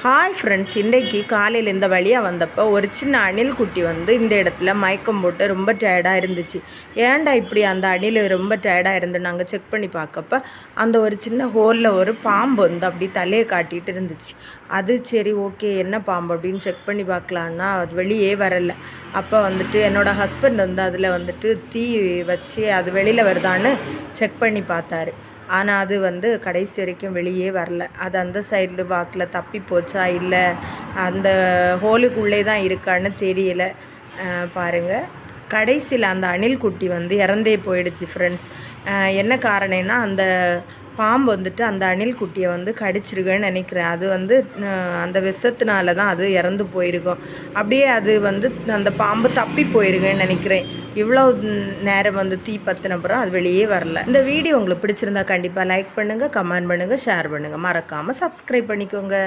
Hi friends, இன்றைக்கி காலையில் இந்த வழியாக வந்தப்போ ஒரு சின்ன அணில் குட்டி வந்து இந்த இடத்துல மயக்கம் போட்டு ரொம்ப டயர்டாக இருந்துச்சு. ஏன்டா இப்படி அந்த அணில் ரொம்ப டயர்டாக இருந்து நாங்கள் செக் பண்ணி பார்க்கப்ப அந்த ஒரு சின்ன ஹோலில் ஒரு பாம்பு வந்து அப்படி தலையை காட்டிகிட்டு இருந்துச்சு. அது சரி ஓகே என்ன பாம்பு அப்படின்னு செக் பண்ணி பார்க்கலான்னா அது வெளியே வரலை. அப்போ வந்துட்டு என்னோடய ஹஸ்பண்ட் வந்து அதில் வந்துட்டு தீ வச்சு அது வெளியில் வருதான்னு செக் பண்ணி பார்த்தாரு. ஆனால் அது வந்து கடைசி வரைக்கும் வெளியே வரல. அது அந்த சைடில் வாக்கில் தப்பி போச்சா இல்லை அந்த ஹோலுக்குள்ளே தான் இருக்கான்னு தெரியல. பாருங்கள், கடைசியில் அந்த அணில் குட்டி வந்து இறந்தே போயிடுச்சு ஃப்ரெண்ட்ஸ். என்ன காரணம்னா அந்த பாம்பு வந்துட்டு அந்த அணில் குட்டியை வந்து கடிச்சிருக்குன்னு நினைக்கிறேன். அது வந்து அந்த விஷத்தினால தான் அது இறந்து போயிருக்கும். அப்படியே அது வந்து அந்த பாம்பு தப்பி போயிருக்குன்னு நினைக்கிறேன். இவ்வளோ நேரம் வந்து தீ பற்றினப்புறம் அது வெளியே வரல. இந்த வீடியோ உங்களுக்கு பிடிச்சிருந்தா கண்டிப்பாக லைக் பண்ணுங்கள், கமெண்ட் பண்ணுங்கள், ஷேர் பண்ணுங்கள். மறக்காமல் சப்ஸ்கிரைப் பண்ணிக்கோங்க.